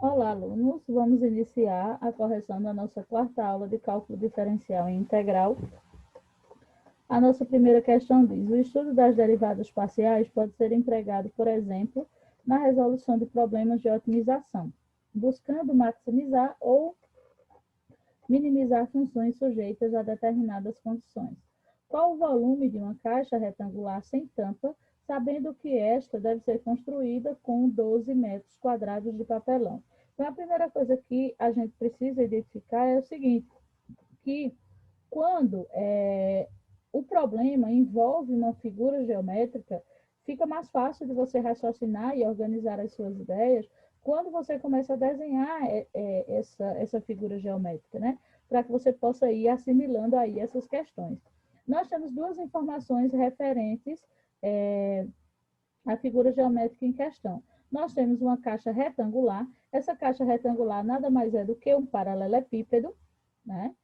Olá, alunos. Vamos iniciar a correção da nossa quarta aula de cálculo diferencial em integral. A nossa primeira questão diz: o estudo das derivadas parciais pode ser empregado, por exemplo, na resolução de problemas de otimização, buscando maximizar ou minimizar funções sujeitas a determinadas condições. Qual o volume de uma caixa retangular sem tampa, sabendo que esta deve ser construída com 12 metros quadrados de papelão? Então, a primeira coisa que a gente precisa identificar é o seguinte, que quando o problema envolve uma figura geométrica, fica mais fácil de você raciocinar e organizar as suas ideias quando você começa a desenhar essa figura geométrica, né? Para que você possa ir assimilando aí essas questões. Nós temos duas informações referentes à figura geométrica em questão. Nós temos uma caixa retangular. Essa caixa retangular nada mais é do que um paralelepípedo, né?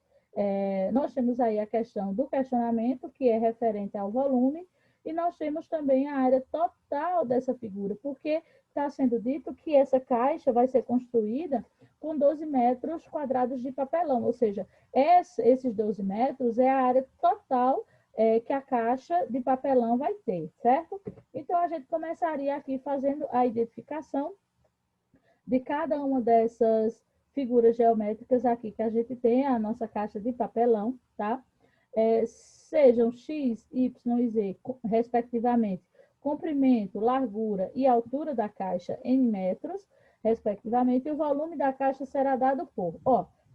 Nós temos aí a questão do questionamento, que é referente ao volume, e nós temos também a área total dessa figura, porque está sendo dito que essa caixa vai ser construída com 12 metros quadrados de papelão, ou seja, esses 12 metros é a área total que a caixa de papelão vai ter, certo? Então, a gente começaria aqui fazendo a identificação de cada uma dessas figuras geométricas aqui que a gente tem, a nossa caixa de papelão, tá? Sejam x, y e z, respectivamente, comprimento, largura e altura da caixa em metros, respectivamente, e o volume da caixa será dado por,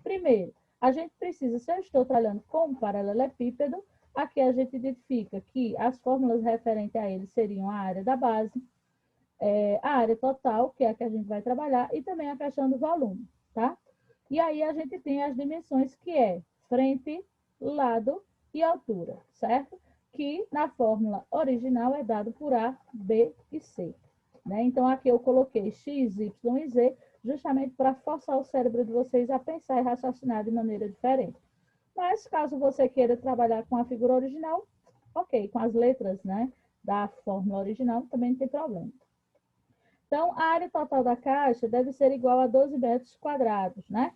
primeiro, a gente precisa, se eu estou trabalhando com um paralelepípedo, aqui a gente identifica que as fórmulas referentes a ele seriam a área da base, a área total, que é a que a gente vai trabalhar, e também a questão do volume, tá? E aí a gente tem as dimensões que é frente, lado e altura, certo? Que na fórmula original é dado por A, B e C. Né? Então, aqui eu coloquei X, Y e Z, justamente para forçar o cérebro de vocês a pensar e raciocinar de maneira diferente. Mas, caso você queira trabalhar com a figura original, ok, com as letras, né, da fórmula original, também não tem problema. Então, a área total da caixa deve ser igual a 12 metros quadrados, né?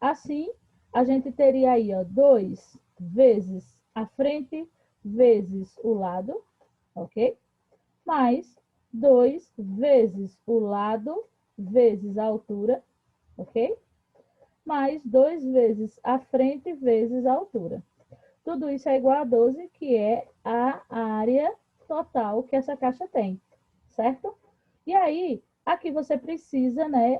Assim, a gente teria aí, 2 vezes a frente vezes o lado, ok? Mais 2 vezes o lado vezes a altura, ok? Mais 2 vezes a frente vezes a altura. Tudo isso é igual a 12, que é a área total que essa caixa tem, certo? E aí, aqui você precisa, né,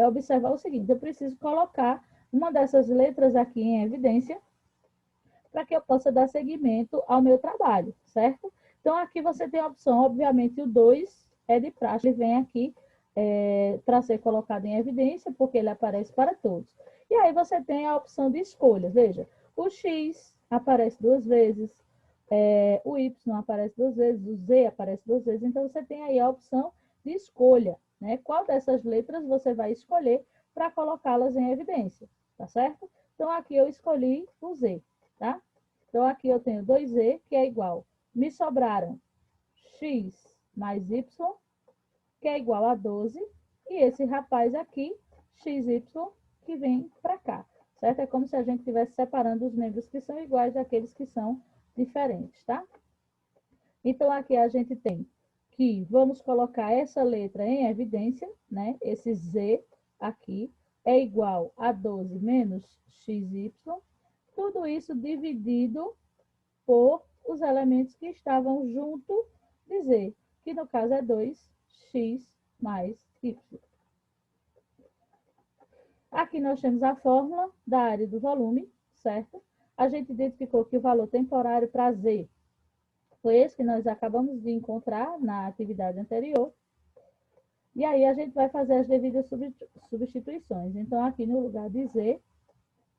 observar o seguinte, eu preciso colocar uma dessas letras aqui em evidência para que eu possa dar seguimento ao meu trabalho, certo? Então, aqui você tem a opção, obviamente, o 2 é de praxe, ele vem aqui para ser colocado em evidência, porque ele aparece para todos. E aí você tem a opção de escolha, veja, o X aparece 2 vezes, o Y aparece 2 vezes, o Z aparece 2 vezes, então você tem aí a opção de escolha, né? Qual dessas letras você vai escolher para colocá-las em evidência, tá certo? Então, aqui eu escolhi o Z, tá? Então, aqui eu tenho 2Z, que é igual, me sobraram X mais Y, que é igual a 12, e esse rapaz aqui, XY, que vem para cá, certo? É como se a gente estivesse separando os membros que são iguais daqueles que são diferentes, tá? Então, aqui a gente tem que vamos colocar essa letra em evidência, né? Esse Z aqui é igual a 12 menos XY, tudo isso dividido por os elementos que estavam junto de Z, que no caso é 2x mais y. Aqui nós temos a fórmula da área do volume, certo? A gente identificou que o valor temporário para Z foi esse que nós acabamos de encontrar na atividade anterior. E aí a gente vai fazer as devidas substituições. Então, aqui no lugar de Z,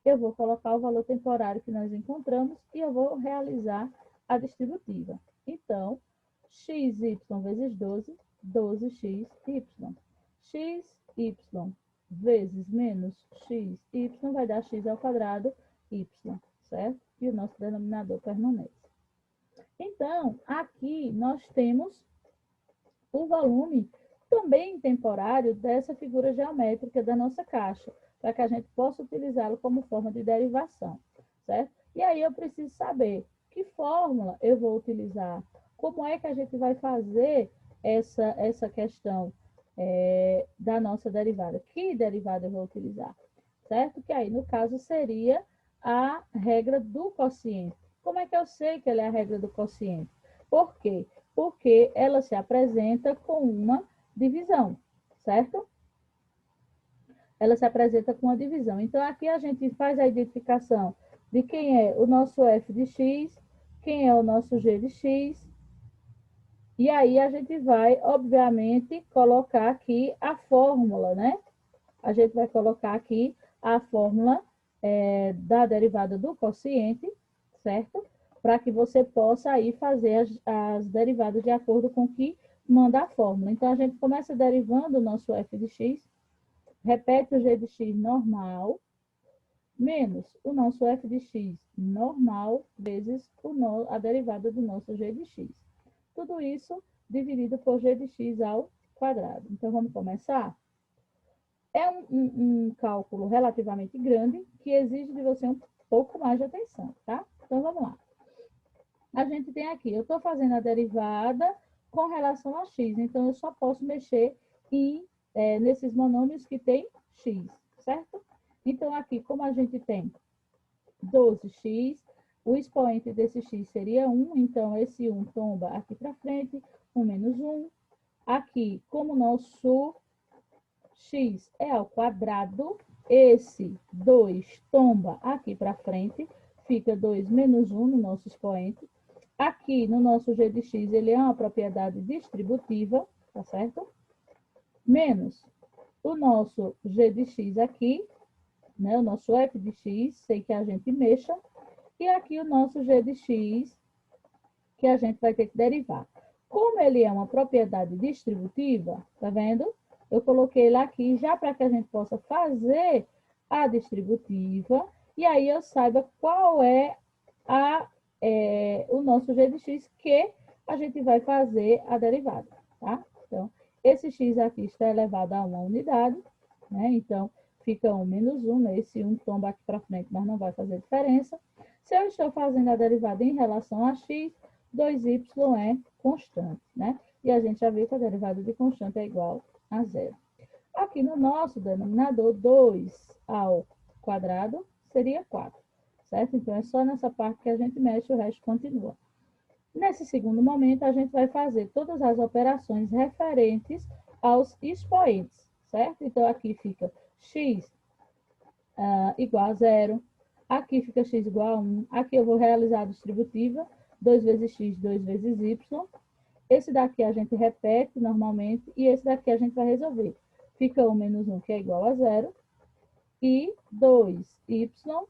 eu vou colocar o valor temporário que nós encontramos e eu vou realizar a distributiva. Então, xy vezes 12, 12xy. Xy vezes menos xy vai dar x ao quadrado y, certo? E o nosso denominador permanece. Então, aqui nós temos o volume também temporário dessa figura geométrica da nossa caixa, para que a gente possa utilizá-lo como forma de derivação, certo? E aí eu preciso saber que fórmula eu vou utilizar, como é que a gente vai fazer essa questão da nossa derivada, que derivada eu vou utilizar, certo? Que aí, no caso, seria a regra do quociente. Como é que eu sei que ela é a regra do quociente? Por quê? Porque ela se apresenta com uma divisão, certo? Ela se apresenta com uma divisão. Então, aqui a gente faz a identificação de quem é o nosso f de x, quem é o nosso g de x, e aí a gente vai, obviamente, colocar aqui a fórmula, né? A gente vai colocar aqui a fórmula da derivada do quociente, certo? Para que você possa aí fazer as derivadas de acordo com o que manda a fórmula. Então, a gente começa derivando o nosso f de x, repete o g de x normal, menos o nosso f de x normal, vezes a derivada do nosso g de x. Tudo isso dividido por g de x ao quadrado. Então, vamos começar? É um cálculo relativamente grande que exige de você um pouco mais de atenção, tá? Então, vamos lá. A gente tem aqui, eu estou fazendo a derivada com relação a x, então eu só posso mexer nesses monômios que tem x, certo? Então, aqui, como a gente tem 12x, o expoente desse x seria 1, então esse 1 tomba aqui para frente, 1 menos 1. Aqui, como nosso x é ao quadrado, esse 2 tomba aqui para frente, fica 2 menos 1 no nosso expoente. Aqui, no nosso g de x, ele é uma propriedade distributiva, tá certo? Menos o nosso g de x aqui, né? O nosso f de x, sem que a gente mexa. E aqui o nosso g de x, que a gente vai ter que derivar. Como ele é uma propriedade distributiva, tá vendo? Eu coloquei ele aqui já para que a gente possa fazer a distributiva. E aí eu saiba qual é o nosso g de x que a gente vai fazer a derivada, tá? Então, esse x aqui está elevado a uma unidade, né? Então, fica 1 menos 1, né? Esse 1 tomba aqui para frente, mas não vai fazer diferença. Se eu estou fazendo a derivada em relação a x, 2y é constante, né? E a gente já viu que a derivada de constante é igual a zero. Aqui no nosso denominador, 2 ao quadrado seria 4, certo? Então, é só nessa parte que a gente mexe, o resto continua. Nesse segundo momento, a gente vai fazer todas as operações referentes aos expoentes, certo? Então, aqui fica x igual a zero, aqui fica x igual a 1, aqui eu vou realizar a distributiva, 2 vezes x, 2 vezes y. Esse daqui a gente repete normalmente, e esse daqui a gente vai resolver. Fica 1 menos 1, que é igual a zero, e 2y,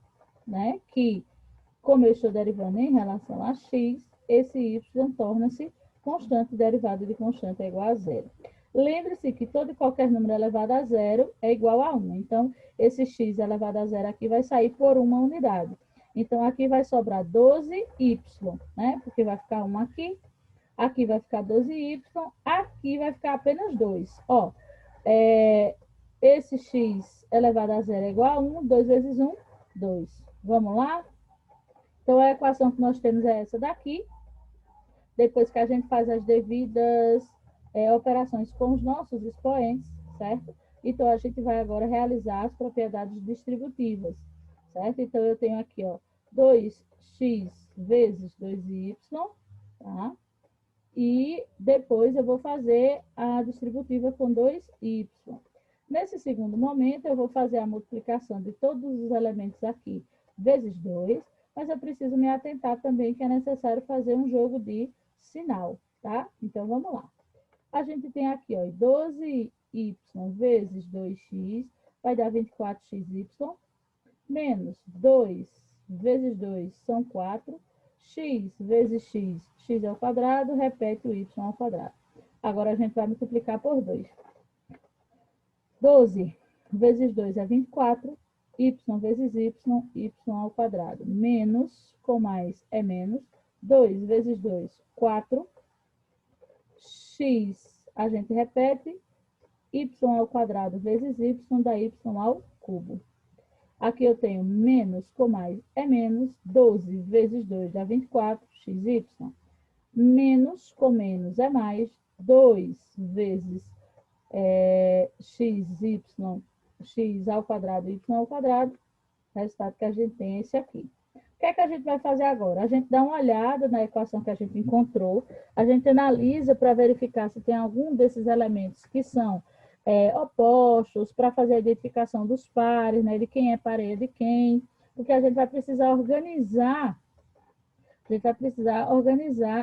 né, que, como eu estou derivando em relação a x, esse y torna-se constante, derivada de constante é igual a zero. Lembre-se que todo e qualquer número elevado a zero é igual a 1. Então, esse x elevado a zero aqui vai sair por uma unidade. Então, aqui vai sobrar 12y, né? Porque vai ficar 1 aqui, aqui vai ficar 12y, aqui vai ficar apenas 2. Ó, esse x elevado a zero é igual a 1, 2 vezes 1, 2. Vamos lá? Então, a equação que nós temos é essa daqui. Depois que a gente faz as devidas operações com os nossos expoentes, certo? Então, a gente vai agora realizar as propriedades distributivas, certo? Então, eu tenho aqui, ó, 2x vezes 2y, tá? E depois eu vou fazer a distributiva com 2y. Nesse segundo momento, eu vou fazer a multiplicação de todos os elementos aqui, vezes 2, mas eu preciso me atentar também que é necessário fazer um jogo de sinal, tá? Então, vamos lá. A gente tem aqui, ó, 12y vezes 2x vai dar 24xy, menos 2 vezes 2 são 4, x vezes x ao quadrado, repete o y ao quadrado. Agora, a gente vai multiplicar por 2. 12 vezes 2 é 24, y vezes y ao quadrado, menos, com mais é menos, 2 vezes 2, 4, x a gente repete, y ao quadrado vezes y dá y ao cubo. Aqui eu tenho menos com mais é menos, 12 vezes 2 dá 24, xy. Menos com menos é mais, 2 vezes xy, x ao quadrado, y ao quadrado. O resultado que a gente tem é esse aqui. O que é que a gente vai fazer agora? A gente dá uma olhada na equação que a gente encontrou, a gente analisa para verificar se tem algum desses elementos que são opostos, para fazer a identificação dos pares, né, de quem é parelho de quem, porque a gente vai precisar organizar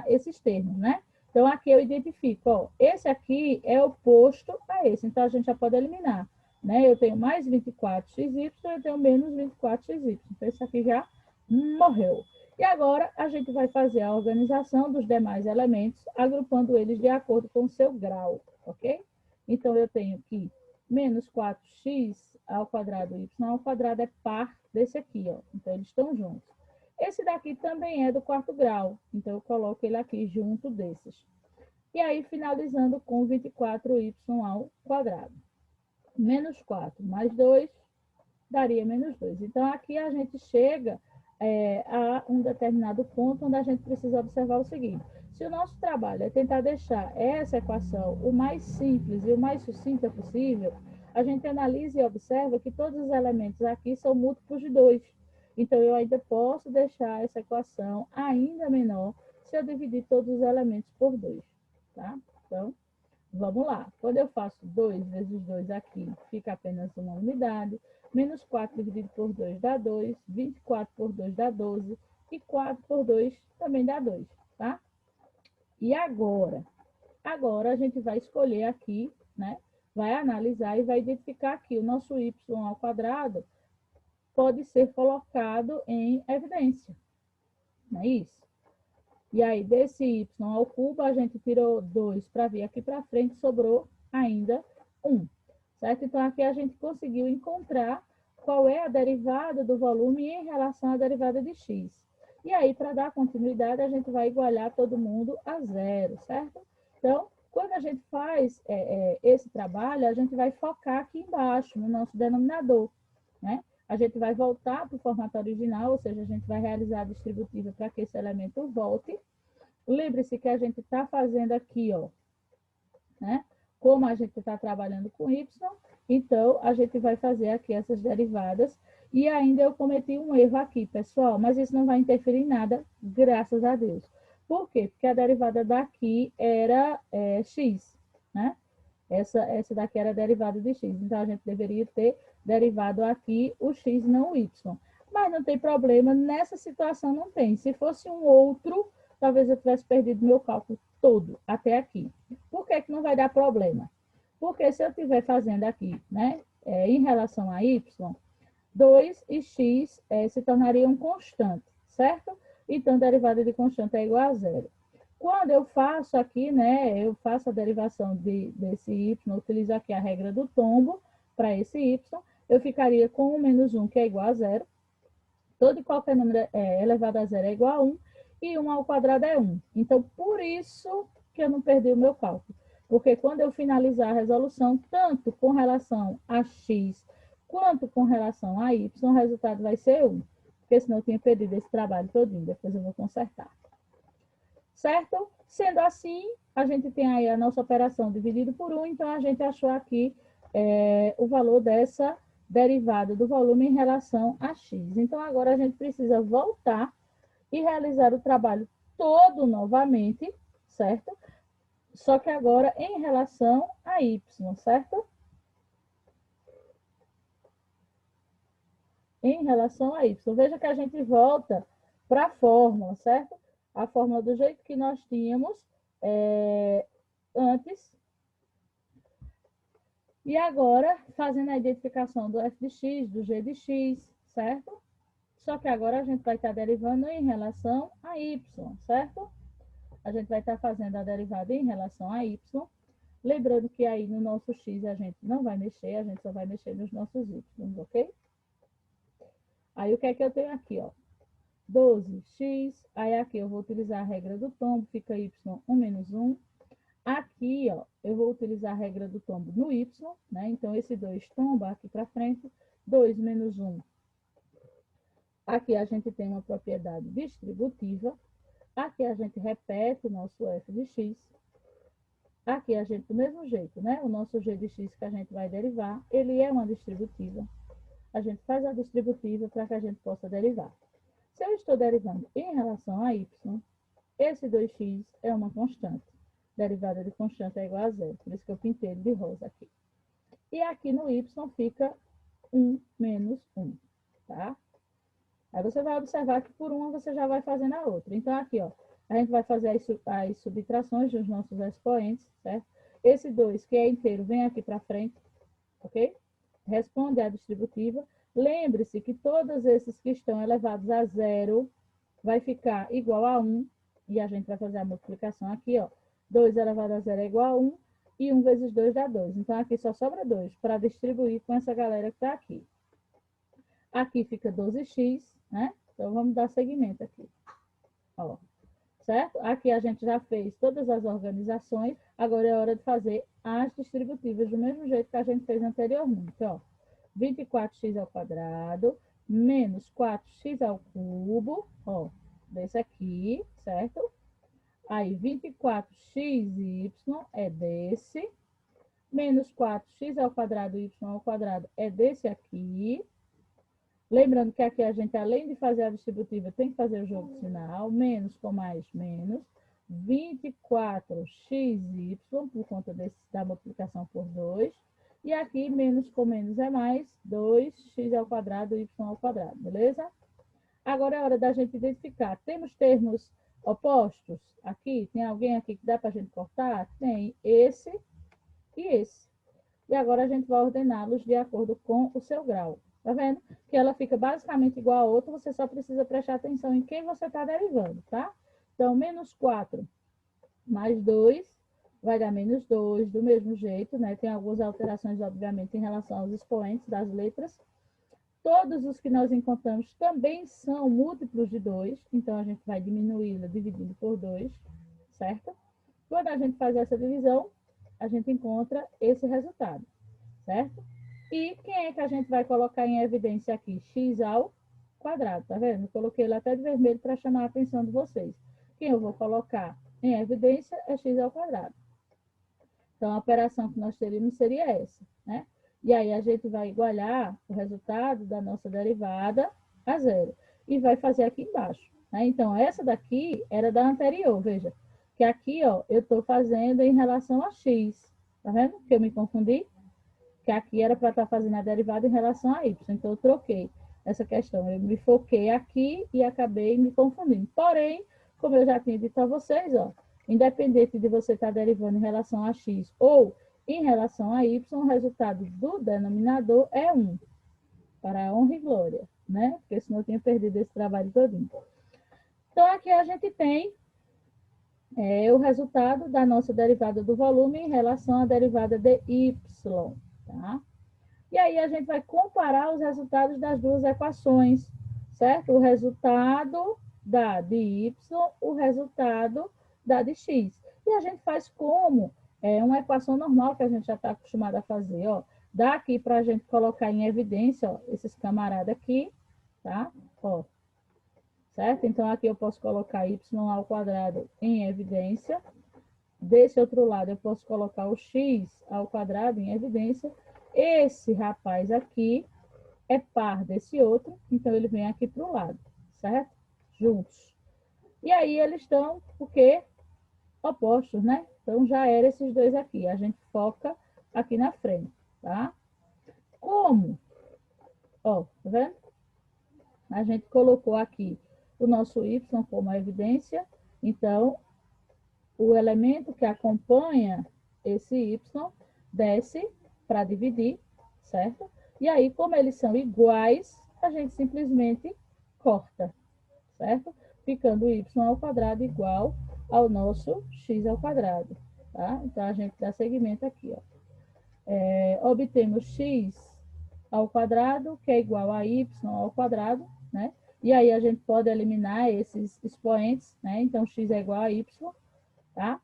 esses termos, né? Então, aqui eu identifico, ó, esse aqui é oposto a esse, então a gente já pode eliminar, né? Eu tenho mais 24xy, eu tenho menos 24xy, então esse aqui já morreu. E agora a gente vai fazer a organização dos demais elementos, agrupando eles de acordo com o seu grau, ok? Então, eu tenho que menos 4x ao quadrado, y ao quadrado é par desse aqui, ó. Então, eles estão juntos. Esse daqui também é do quarto grau, então eu coloco ele aqui junto desses. E aí, finalizando com 24y ao quadrado. Menos 4 mais 2 daria menos 2. Então, aqui a gente chega a um determinado ponto onde a gente precisa observar o seguinte. Se o nosso trabalho é tentar deixar essa equação o mais simples e o mais sucinta possível, a gente analisa e observa que todos os elementos aqui são múltiplos de 2. Então, eu ainda posso deixar essa equação ainda menor se eu dividir todos os elementos por 2. Tá? Então, vamos lá. Quando eu faço 2 vezes 2 aqui, fica apenas uma unidade. Menos 4 dividido por 2 dá 2. 24 por 2 dá 12. E 4 por 2 também dá 2. Tá? E agora? Agora a gente vai escolher aqui, né? Vai analisar e vai identificar aqui o nosso y ao quadrado pode ser colocado em evidência. Não é isso? E aí, desse y ao cubo, a gente tirou 2 para vir aqui para frente, sobrou ainda 1. Certo? Então, aqui a gente conseguiu encontrar qual é a derivada do volume em relação à derivada de x. E aí, para dar continuidade, a gente vai igualar todo mundo a zero, certo? Então, quando a gente faz esse trabalho, a gente vai focar aqui embaixo, no nosso denominador, né? A gente vai voltar para o formato original, ou seja, a gente vai realizar a distributiva para que esse elemento volte. Lembre-se que a gente está fazendo aqui, ó, né? Como a gente está trabalhando com y, então a gente vai fazer aqui essas derivadas. E ainda eu cometi um erro aqui, pessoal, mas isso não vai interferir em nada, graças a Deus. Por quê? Porque a derivada daqui era x, né? Essa daqui era a derivada de x. Então, a gente deveria ter derivado aqui o x, não o y. Mas não tem problema, nessa situação não tem. Se fosse um outro, talvez eu tivesse perdido meu cálculo todo, até aqui. Por que que não vai dar problema? Porque se eu estiver fazendo aqui, né, em relação a y, 2 e x se tornariam constante, certo? Então, a derivada de constante é igual a zero. Quando eu faço aqui, né, eu faço a derivação desse y, utilizo aqui a regra do tombo para esse y, eu ficaria com 1 menos 1, que é igual a zero. Todo e qualquer número elevado a zero é igual a 1, e 1 ao quadrado é 1. Então, por isso que eu não perdi o meu cálculo. Porque quando eu finalizar a resolução, tanto com relação a x quanto com relação a y, o resultado vai ser 1. Porque senão eu tinha perdido esse trabalho todinho. Depois eu vou consertar. Certo? Sendo assim, a gente tem aí a nossa operação dividido por 1, então a gente achou aqui o valor dessa derivada do volume em relação a x. Então, agora a gente precisa voltar e realizar o trabalho todo novamente, certo? Só que agora em relação a y, certo? Em relação a y. Veja que a gente volta para a fórmula, certo? A fórmula do jeito que nós tínhamos antes. E agora, fazendo a identificação do f de x, do g de x, certo? Só que agora a gente vai estar derivando em relação a y, certo? A gente vai estar fazendo a derivada em relação a y. Lembrando que aí no nosso x a gente não vai mexer, a gente só vai mexer nos nossos y, ok? Aí o que é que eu tenho aqui, ó? 12x, aí aqui eu vou utilizar a regra do tombo, fica y 1 menos 1. Aqui, ó, eu vou utilizar a regra do tombo no y, né? Então, esse 2 tomba aqui para frente. 2 menos 1. Aqui a gente tem uma propriedade distributiva. Aqui a gente repete o nosso f de x. Aqui a gente, do mesmo jeito, né? O nosso g de x que a gente vai derivar, ele é uma distributiva. A gente faz a distributiva para que a gente possa derivar. Se eu estou derivando em relação a y, esse 2x é uma constante. Derivada de constante é igual a zero. Por isso que eu pintei ele de rosa aqui. E aqui no y fica 1 menos 1, tá? Aí você vai observar que por uma você já vai fazendo a outra. Então, aqui, ó, a gente vai fazer as subtrações dos nossos expoentes, certo? Esse 2, que é inteiro, vem aqui para frente, ok? Responde à distributiva. Lembre-se que todos esses que estão elevados a zero vai ficar igual a 1, e a gente vai fazer a multiplicação aqui, ó. 2 elevado a zero é igual a 1, e 1 vezes 2 dá 2. Então, aqui só sobra 2 para distribuir com essa galera que está aqui. Aqui fica 12x, né? Então, vamos dar seguimento aqui. Ó, certo? Aqui a gente já fez todas as organizações, agora é hora de fazer as distributivas do mesmo jeito que a gente fez anteriormente, ó. 24x ao quadrado, menos 4x ao cubo, ó, desse aqui, certo? Aí, 24xy é desse, menos 4x ao quadrado, y ao quadrado é desse aqui. Lembrando que aqui a gente, além de fazer a distributiva, tem que fazer o jogo final, menos com mais, menos, 24xy, por conta da multiplicação por 2, e aqui, menos com menos é mais, 2x ao quadrado, y ao quadrado, beleza? Agora é hora da gente identificar. Temos termos opostos aqui? Tem alguém aqui que dá para a gente cortar? Tem esse e esse. E agora a gente vai ordená-los de acordo com o seu grau. Tá vendo? Que ela fica basicamente igual a outra, você só precisa prestar atenção em quem você está derivando, tá? Então, menos 4 mais 2 vai dar menos 2, do mesmo jeito, né? Tem algumas alterações, obviamente, em relação aos expoentes das letras. Todos os que nós encontramos também são múltiplos de 2, então a gente vai diminuí-la dividindo por 2, certo? Quando a gente faz essa divisão, a gente encontra esse resultado, certo? E quem é que a gente vai colocar em evidência aqui? X ao quadrado, tá vendo? Eu coloquei ele até de vermelho para chamar a atenção de vocês. Quem eu vou colocar em evidência é x ao quadrado. Então, a operação que nós teríamos seria essa, né? E aí a gente vai igualar o resultado da nossa derivada a zero. E vai fazer aqui embaixo, né? Então, essa daqui era da anterior, veja. Que aqui, ó, eu estou fazendo em relação a x. Tá vendo? Que eu me confundi? Que aqui era para estar fazendo a derivada em relação a y. Então, eu troquei essa questão. Eu me foquei aqui e acabei me confundindo. Porém, como eu já tinha dito a vocês, ó, independente de você estar derivando em relação a x ou em relação a y, o resultado do denominador é 1. Para a honra e glória, né? Porque senão eu tinha perdido esse trabalho todinho. Então, aqui a gente tem o resultado da nossa derivada do volume em relação à derivada de y, tá? E aí a gente vai comparar os resultados das duas equações, certo? O resultado da de y, o resultado da de x. E a gente faz como uma equação normal que a gente já está acostumado a fazer, ó. Dá aqui para a gente colocar em evidência, ó, esses camaradas aqui, tá? Ó, certo? Então, aqui eu posso colocar y ao quadrado em evidência. Desse outro lado, eu posso colocar o x ao quadrado em evidência. Esse rapaz aqui é par desse outro, então ele vem aqui para o lado, certo? Juntos. E aí eles estão, o quê? Opostos, né? Então já eram esses dois aqui. A gente foca aqui na frente, tá? Como? Ó, tá vendo? A gente colocou aqui o nosso y como evidência, então o elemento que acompanha esse y desce para dividir, certo? E aí, como eles são iguais, a gente simplesmente corta, certo? Ficando y ao quadrado igual ao nosso x ao quadrado, tá? Então, a gente dá seguimento aqui, ó. Obtemos x ao quadrado, que é igual a y ao quadrado, né? E aí, a gente pode eliminar esses expoentes, né? Então, x é igual a y, tá?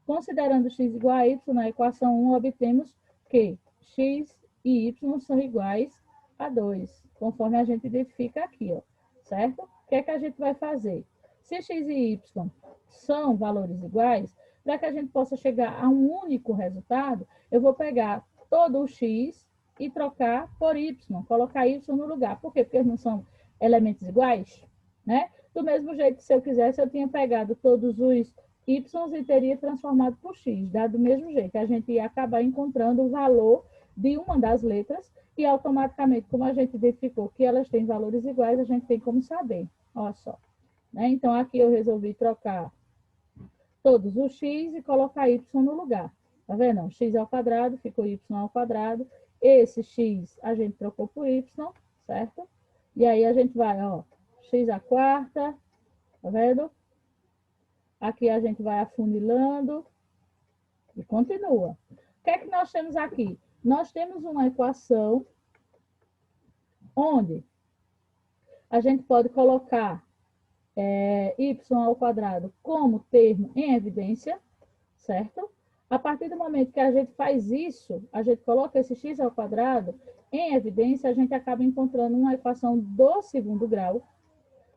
Considerando x igual a y, na equação 1, obtemos que x e y são iguais a 2, conforme a gente identifica aqui, ó, certo? O que é que a gente vai fazer? Se x e y são valores iguais, para que a gente possa chegar a um único resultado, eu vou pegar todo o x e trocar por y, colocar y no lugar. Por quê? Porque eles não são elementos iguais, né? Do mesmo jeito que se eu quisesse, eu tinha pegado todos os y e teria transformado por x, dado do mesmo jeito. A gente ia acabar encontrando o valor de uma das letras e automaticamente, como a gente identificou que elas têm valores iguais, a gente tem como saber. Olha só. Né? Então, aqui eu resolvi trocar todos os x e colocar y no lugar. Tá vendo? X ao quadrado, ficou y ao quadrado. Esse x a gente trocou por y, certo? E aí a gente vai, ó, x à quarta, tá vendo? Aqui a gente vai afunilando e continua. O que é que nós temos aqui? Nós temos uma equação onde a gente pode colocar y ao quadrado como termo em evidência, certo? A partir do momento que a gente faz isso, a gente coloca esse x ao quadrado em evidência, a gente acaba encontrando uma equação do segundo grau,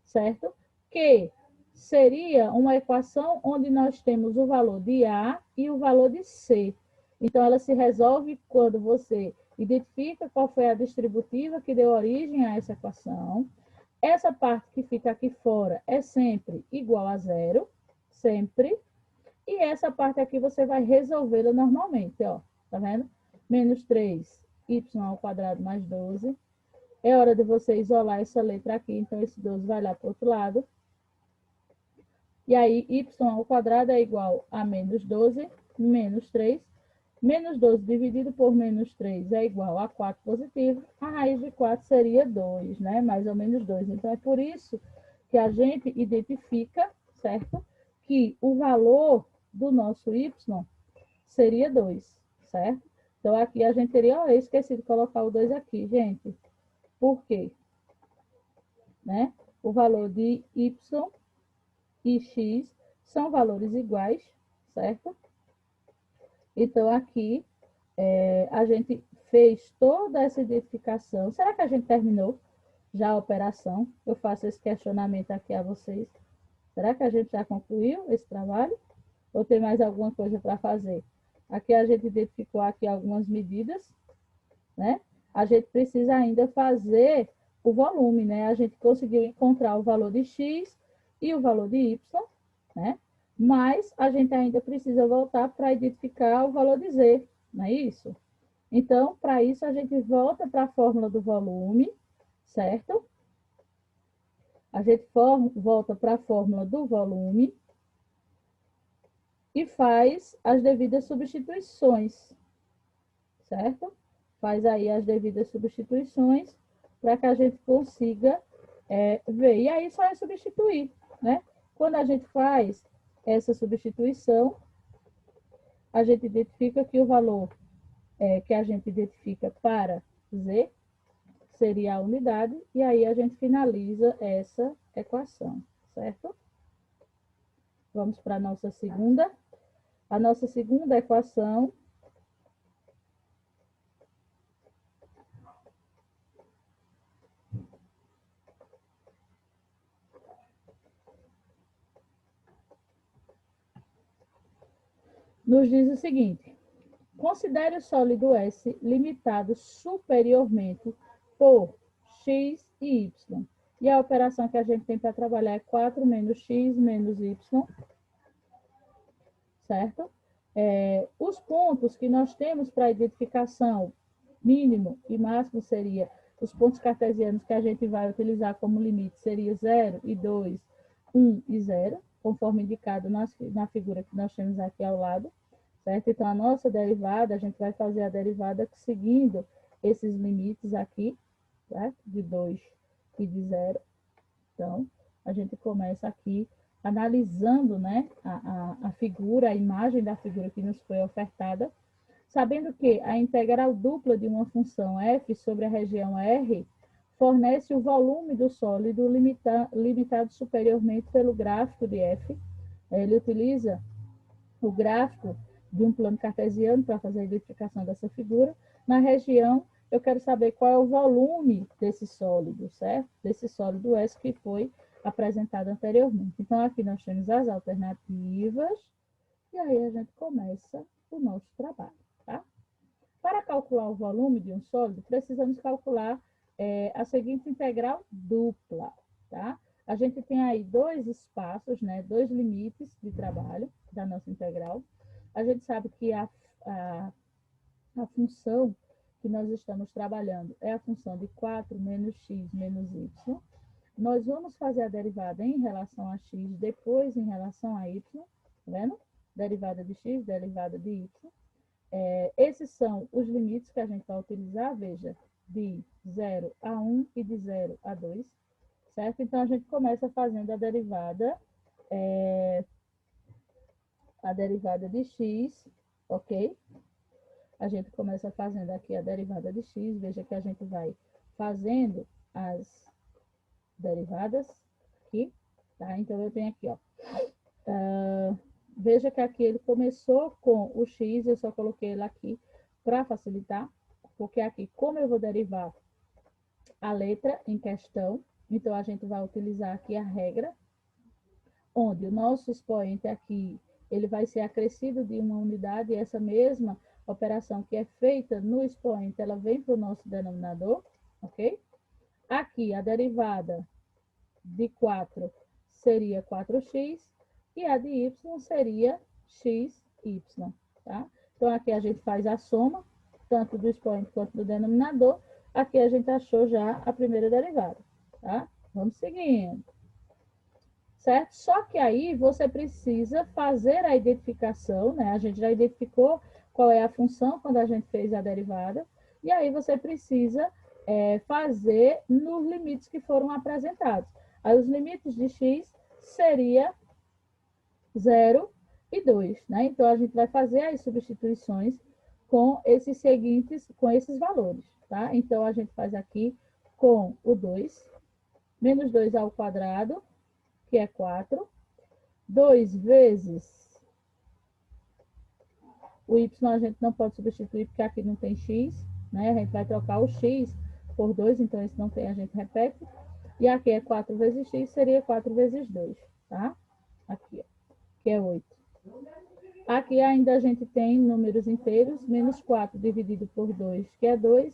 certo? Que seria uma equação onde nós temos o valor de A e o valor de C. Então, ela se resolve quando você identifica qual foi a distributiva que deu origem a essa equação. Essa parte que fica aqui fora é sempre igual a zero, sempre. E essa parte aqui você vai resolvê-la normalmente, ó. Tá vendo? Menos 3, y ao quadrado mais 12. É hora de você isolar essa letra aqui, então esse 12 vai lá para o outro lado. E aí, y ao quadrado é igual a menos 12, menos 3. Menos 12 dividido por menos 3 é igual a 4 positivo. A raiz de 4 seria 2, né? Mais ou menos 2. Então, é por isso que a gente identifica, certo? Que o valor do nosso y seria 2, certo? Então, aqui a gente teria... eu esqueci de colocar o 2 aqui, gente. Por quê? Né? O valor de y e x são valores iguais, certo? Então, aqui, a gente fez toda essa identificação. Será que a gente terminou já a operação? Eu faço esse questionamento aqui a vocês. Será que a gente já concluiu esse trabalho? Ou tem mais alguma coisa para fazer? Aqui a gente identificou aqui algumas medidas, né? A gente precisa ainda fazer o volume, né? A gente conseguiu encontrar o valor de x e o valor de y, né? Mas a gente ainda precisa voltar para identificar o valor de z, não é isso? Então, para isso, a gente volta para a fórmula do volume, certo? A gente volta para a fórmula do volume e faz as devidas substituições, certo? Faz aí as devidas substituições para que a gente consiga ver. E aí só é substituir, né? Quando a gente faz essa substituição, a gente identifica que o valor que a gente identifica para Z seria a unidade, e aí a gente finaliza essa equação, certo? Vamos para a nossa segunda. A nossa segunda equação nos diz o seguinte: considere o sólido S limitado superiormente por x e y. E a operação que a gente tem para trabalhar é 4 menos x menos y, certo? Os pontos que nós temos para identificação mínimo e máximo seria os pontos cartesianos que a gente vai utilizar como limite seria 0 e 2, 1 e 0, conforme indicado na figura que nós temos aqui ao lado, certo? Então, a nossa derivada, a gente vai fazer a derivada seguindo esses limites aqui, certo? De 2 e de 0. Então, a gente começa aqui analisando, né, a figura, a imagem da figura que nos foi ofertada, sabendo que a integral dupla de uma função f sobre a região R fornece o volume do sólido limitado superiormente pelo gráfico de f. Ele utiliza o gráfico de um plano cartesiano para fazer a identificação dessa figura. Na região, eu quero saber qual é o volume desse sólido, certo? Desse sólido S que foi apresentado anteriormente. Então, aqui nós temos as alternativas, e aí a gente começa o nosso trabalho, tá? Para calcular o volume de um sólido, precisamos calcular a seguinte integral dupla, tá? A gente tem aí dois espaços, né, dois limites de trabalho da nossa integral. A gente sabe que a função que nós estamos trabalhando é a função de 4 menos x menos y. Nós vamos fazer a derivada em relação a x, depois em relação a y, tá vendo? Derivada de x, derivada de y. Esses são os limites que a gente vai utilizar, veja, de 0 a 1 e de 0 a 2, certo? Então, a gente começa fazendo a derivada de x, ok? A gente começa fazendo aqui a derivada de x, veja que a gente vai fazendo as derivadas aqui, tá? Então, eu tenho aqui, ó, veja que aqui ele começou com o x, eu só coloquei ele aqui para facilitar, porque aqui, como eu vou derivar a letra em questão, então a gente vai utilizar aqui a regra, onde o nosso expoente aqui, ele vai ser acrescido de uma unidade, e essa mesma operação que é feita no expoente, ela vem para o nosso denominador, ok? Aqui, a derivada de 4 seria 4x, e a de y seria xy, tá? Então, aqui a gente faz a soma, tanto do expoente quanto do denominador. Aqui a gente achou já a primeira derivada, tá? Vamos seguindo. Certo? Só que aí você precisa fazer a identificação, né? A gente já identificou qual é a função quando a gente fez a derivada, e aí você precisa fazer nos limites que foram apresentados. Aí os limites de x seria 0 e 2, né? Então, a gente vai fazer as substituições com esses seguintes, com esses valores, tá? Então, a gente faz aqui com o 2, menos 2 ao quadrado, que é 4, 2 vezes o y a gente não pode substituir, porque aqui não tem x, né? A gente vai trocar o x por 2, então esse não tem, a gente repete. E aqui é 4 vezes x, seria 4 vezes 2, tá? Aqui, ó, que é 8. Aqui ainda a gente tem números inteiros, menos 4 dividido por 2, que é 2,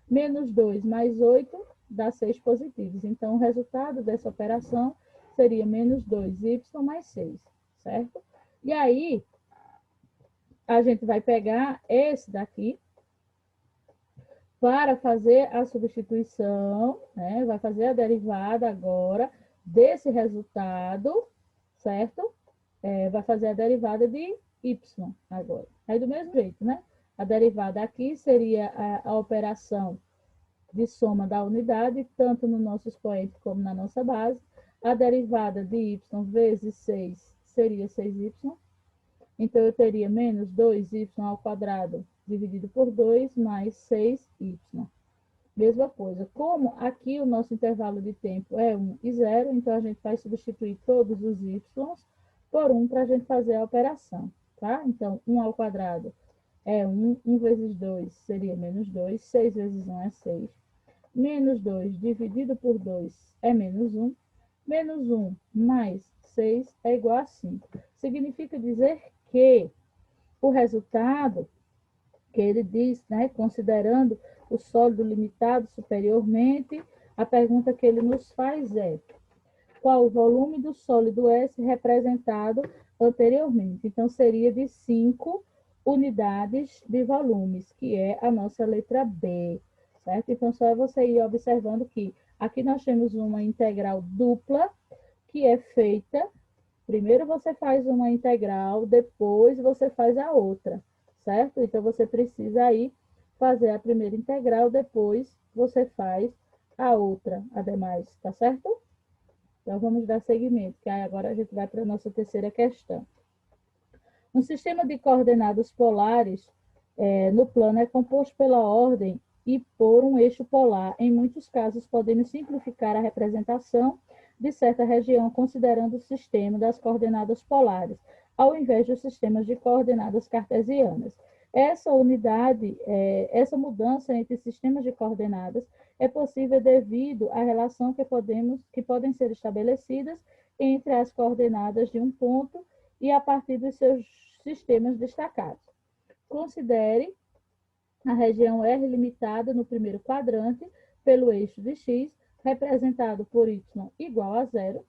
menos 2 mais 8, dá 6 positivos. Então, o resultado dessa operação seria menos 2y mais 6, certo? E aí, a gente vai pegar esse daqui para fazer a substituição, né? Vai fazer a derivada agora desse resultado, certo? Vai fazer a derivada de y agora. Aí, do mesmo jeito, né? A derivada aqui seria a operação de soma da unidade, tanto no nosso expoente como na nossa base. A derivada de y vezes 6 seria 6y. Então, eu teria menos 2y ao quadrado dividido por 2 mais 6y. Mesma coisa. Como aqui o nosso intervalo de tempo é 1 e 0, então a gente vai substituir todos os y por 1 para a gente fazer a operação, tá? Então, 1 ao quadrado é 1, 1 vezes 2 seria menos 2, 6 vezes 1 é 6. Menos 2 dividido por 2 é menos 1. Menos 1 mais 6 é igual a 5. Significa dizer que o resultado que ele diz, né, considerando o sólido limitado superiormente, a pergunta que ele nos faz é: qual o volume do sólido S representado anteriormente? Então, seria de 5 unidades de volumes, que é a nossa letra B, certo? Então, só é você ir observando que aqui nós temos uma integral dupla, que é feita, primeiro você faz uma integral, depois você faz a outra, certo? Então, você precisa aí fazer a primeira integral, depois você faz a outra, ademais, tá certo? Então, vamos dar seguimento, que agora a gente vai para a nossa terceira questão. Um sistema de coordenadas polares no plano é composto pela ordem e por um eixo polar. Em muitos casos, podemos simplificar a representação de certa região considerando o sistema das coordenadas polares. ao invés dos sistemas de coordenadas cartesianas. Essa unidade, essa mudança entre sistemas de coordenadas é possível devido à relação que podem ser estabelecidas entre as coordenadas de um ponto e a partir dos seus sistemas destacados. Considere a região R limitada no primeiro quadrante pelo eixo de x, representado por y igual a zero,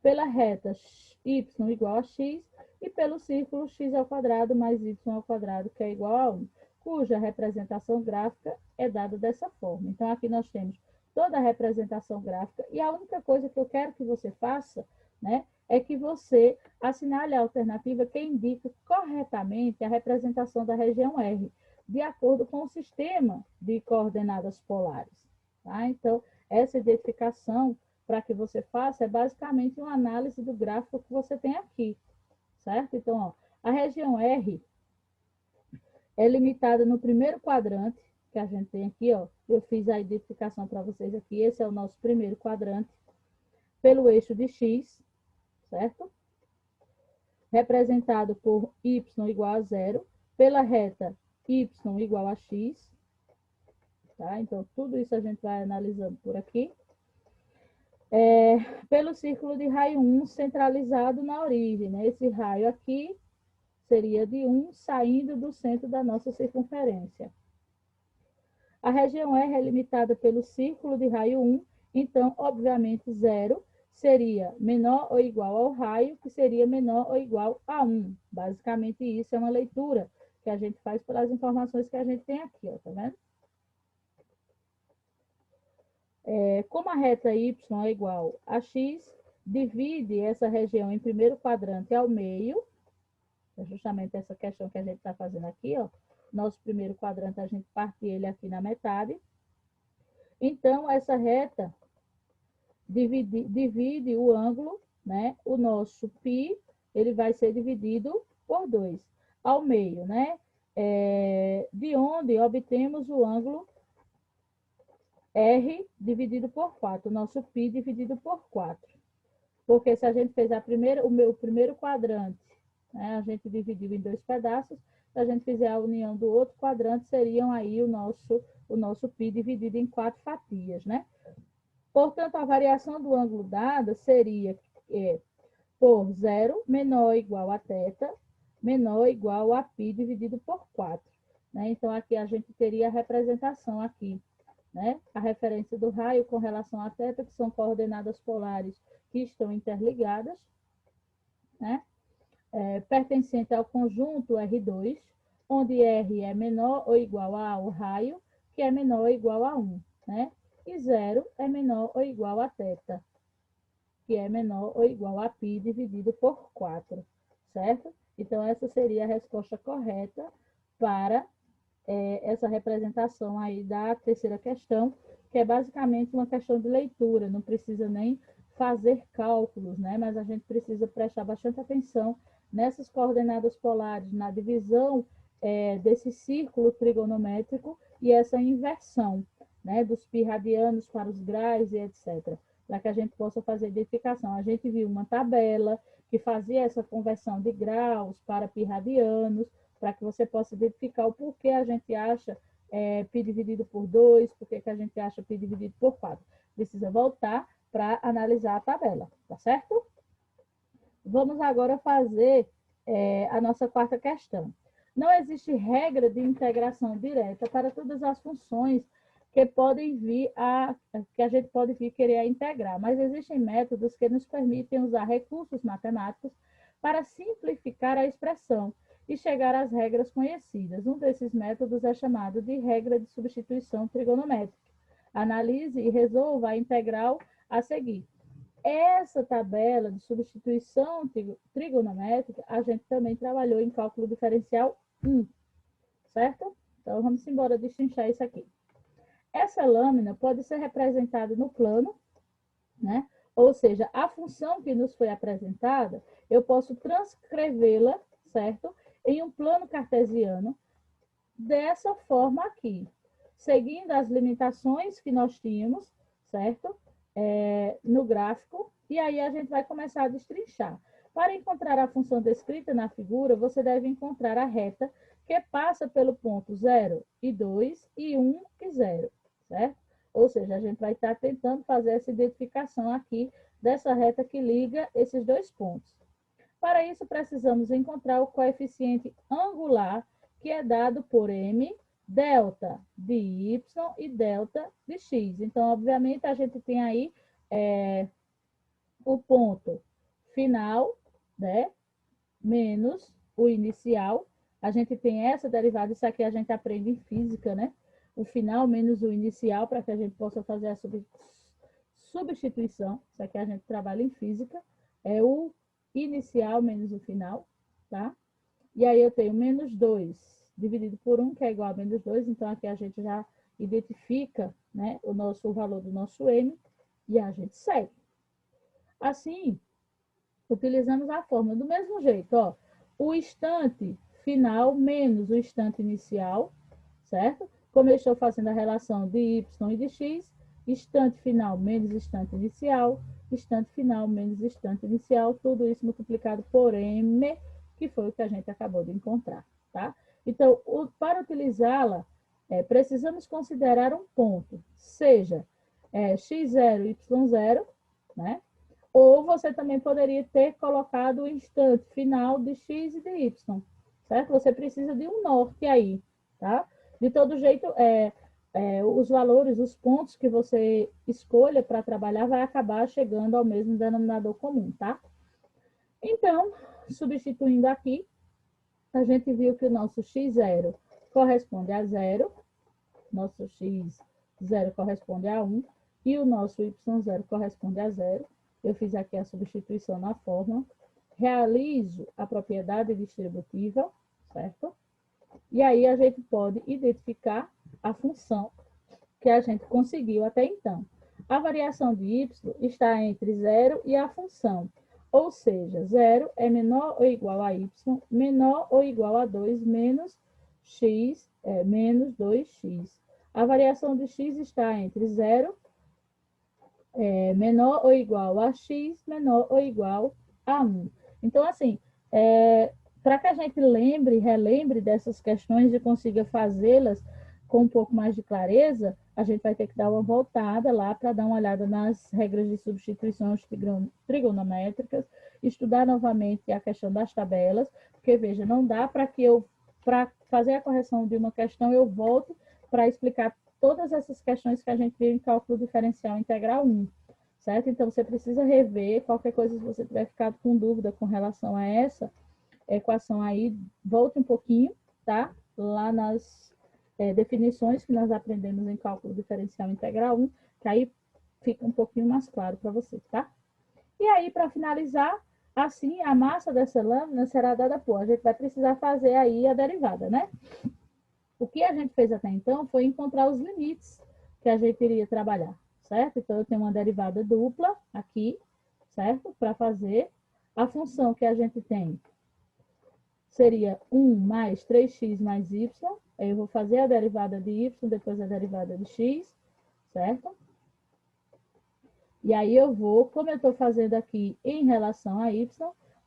pela reta y igual a x e pelo círculo x ao quadrado mais y ao quadrado, que é igual a 1, cuja representação gráfica é dada dessa forma. Então, aqui nós temos toda a representação gráfica e a única coisa que eu quero que você faça, né, é que você assinale a alternativa que indica corretamente a representação da região R, de acordo com o sistema de coordenadas polares. Tá? Então, essa identificação para que você faça é basicamente uma análise do gráfico que você tem aqui, certo? Então, ó, a região R é limitada no primeiro quadrante, que a gente tem aqui, ó. Eu fiz a identificação para vocês aqui, esse é o nosso primeiro quadrante, pelo eixo de x, certo? Representado por y igual a zero, pela reta y igual a x, tá? Então, tudo isso a gente vai analisando por aqui. Pelo círculo de raio 1 centralizado na origem, né? Esse raio aqui seria de 1 saindo do centro da nossa circunferência. A região R é limitada pelo círculo de raio 1, então, obviamente, 0 seria menor ou igual ao raio, que seria menor ou igual a 1. Basicamente, isso é uma leitura que a gente faz pelas informações que a gente tem aqui, ó, tá vendo? Como a reta y é igual a x, divide essa região em primeiro quadrante ao meio, é justamente essa questão que a gente está fazendo aqui, ó. Nosso primeiro quadrante, a gente parte ele aqui na metade. Então, essa reta divide o ângulo, né? O nosso π, ele vai ser dividido por 2, ao meio, né? De onde obtemos o ângulo R dividido por 4, o nosso π dividido por 4. Porque se a gente fez o primeiro quadrante, né, a gente dividiu em 2 pedaços, se a gente fizer a união do outro quadrante, seriam aí o nosso π dividido em 4 fatias, né? Portanto, a variação do ângulo dada seria por 0 menor ou igual a θ, menor ou igual a π dividido por 4. Né? Então, aqui a gente teria a representação aqui, né? A referência do raio com relação a θ, que são coordenadas polares que estão interligadas, né? Pertencente ao conjunto R2, onde R é menor ou igual ao raio, que é menor ou igual a 1, né? E 0 é menor ou igual a θ, que é menor ou igual a π dividido por 4, certo? Então, essa seria a resposta correta para essa representação aí da terceira questão, que é basicamente uma questão de leitura, não precisa nem fazer cálculos, né? Mas a gente precisa prestar bastante atenção nessas coordenadas polares, na divisão desse círculo trigonométrico e essa inversão, né, dos π radianos para os graus e etc., para que a gente possa fazer identificação. A gente viu uma tabela que fazia essa conversão de graus para π radianos, para que você possa identificar o porquê a gente acha π dividido por 2, porquê que a gente acha π dividido por 4. Precisa voltar para analisar a tabela, tá certo? Vamos agora fazer a nossa quarta questão. Não existe regra de integração direta para todas as funções que podem que a gente pode vir querer integrar, mas existem métodos que nos permitem usar recursos matemáticos para simplificar a expressão e chegar às regras conhecidas. Um desses métodos é chamado de regra de substituição trigonométrica. Analise e resolva a integral a seguir. Essa tabela de substituição trigonométrica, a gente também trabalhou em cálculo diferencial 1, certo? Então, vamos embora destrinchar isso aqui. Essa lâmina pode ser representada no plano, né? Ou seja, a função que nos foi apresentada, eu posso transcrevê-la, certo? Em um plano cartesiano, dessa forma aqui, seguindo as limitações que nós tínhamos, certo? No gráfico, e aí a gente vai começar a destrinchar. Para encontrar a função descrita na figura, você deve encontrar a reta que passa pelo ponto 0 e 2 e 1 e 0, certo? Ou seja, a gente vai estar tentando fazer essa identificação aqui dessa reta que liga esses dois pontos. Para isso, precisamos encontrar o coeficiente angular, que é dado por m, delta de y e delta de x. Então, obviamente, a gente tem aí o ponto final, né, menos o inicial. A gente tem essa derivada, isso aqui a gente aprende em física, né? O final menos o inicial, para que a gente possa fazer a substituição. Isso aqui a gente trabalha em física. É o inicial menos o final, tá? E aí eu tenho menos 2 dividido por 1, que é igual a menos 2. Então, aqui a gente já identifica, né, o valor do nosso m e a gente segue. Assim, utilizamos a fórmula do mesmo jeito, ó. O instante final menos o instante inicial, certo? Como eu estou fazendo a relação de y e de x, instante final menos instante final menos instante inicial, tudo isso multiplicado por m, que foi o que a gente acabou de encontrar, tá? Então, para utilizá-la, precisamos considerar um ponto, seja x0, y0, né? Ou você também poderia ter colocado o instante final de x e de y, certo? Você precisa de um norte aí, tá? De todo jeito, os valores, os pontos que você escolha para trabalhar vai acabar chegando ao mesmo denominador comum, tá? Então, substituindo aqui, a gente viu que o nosso x0 corresponde a 0, nosso x0 corresponde a 1 e o nosso y0 corresponde a 0. Eu fiz aqui a substituição na fórmula, realizo a propriedade distributiva, certo? E aí a gente pode identificar a função que a gente conseguiu até então. A variação de y está entre 0 e a função, ou seja, 0 é menor ou igual a y, menor ou igual a 2 menos x, menos 2x. A variação de x está entre 0 menor ou igual a x, menor ou igual a 1. Então, assim, para que a gente relembre dessas questões e consiga fazê-las com um pouco mais de clareza, a gente vai ter que dar uma voltada lá para dar uma olhada nas regras de substituição trigonométricas, estudar novamente a questão das tabelas, porque, veja, não dá para fazer a correção de uma questão, eu volto para explicar todas essas questões que a gente viu em cálculo diferencial integral 1, certo? Então, você precisa rever, qualquer coisa, se você tiver ficado com dúvida com relação a essa equação aí, volte um pouquinho, tá? Lá nas definições que nós aprendemos em cálculo diferencial integral 1, que aí fica um pouquinho mais claro para você, tá? E aí, para finalizar, assim, a massa dessa lâmina será dada por, a gente vai precisar fazer aí a derivada, né? O que a gente fez até então foi encontrar os limites que a gente iria trabalhar, certo? Então, eu tenho uma derivada dupla aqui, certo? Para fazer. A função que a gente tem seria 1 mais 3x mais y. Eu vou fazer a derivada de y, depois a derivada de x, certo? E aí eu vou, como eu estou fazendo aqui em relação a y,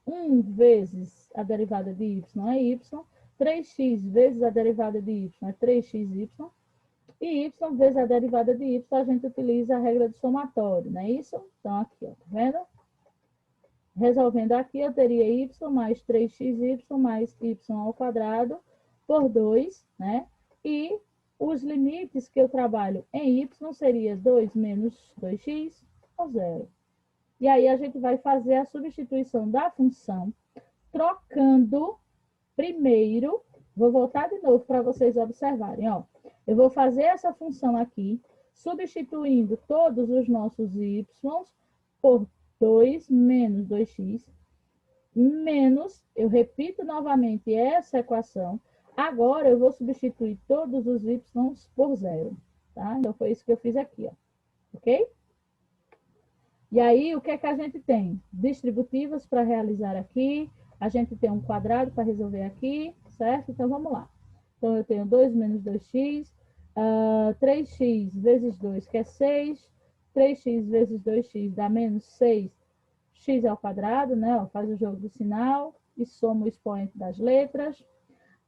1 vezes a derivada de y é y, 3x vezes a derivada de y é 3xy, e y vezes a derivada de y, a gente utiliza a regra do somatório, não é isso? Então, aqui, ó, tá vendo? Resolvendo aqui, eu teria y mais 3xy mais y ao quadrado por 2, né? E os limites que eu trabalho em y seria 2 menos 2x ou 0. E aí, a gente vai fazer a substituição da função, trocando primeiro, vou voltar de novo para vocês observarem, ó. Eu vou fazer essa função aqui, substituindo todos os nossos y por 2 menos 2x, menos, eu repito novamente essa equação, agora eu vou substituir todos os y por 0, tá? Então, foi isso que eu fiz aqui, ó, ok? E aí, o que é que a gente tem? Distributivas para realizar aqui, a gente tem um quadrado para resolver aqui, certo? Então, vamos lá. Então, eu tenho 2 menos 2x, 3x vezes 2, que é 6, 3x vezes 2x dá menos 6x x ao quadrado, né? Ó, faz o jogo do sinal e soma o expoente das letras.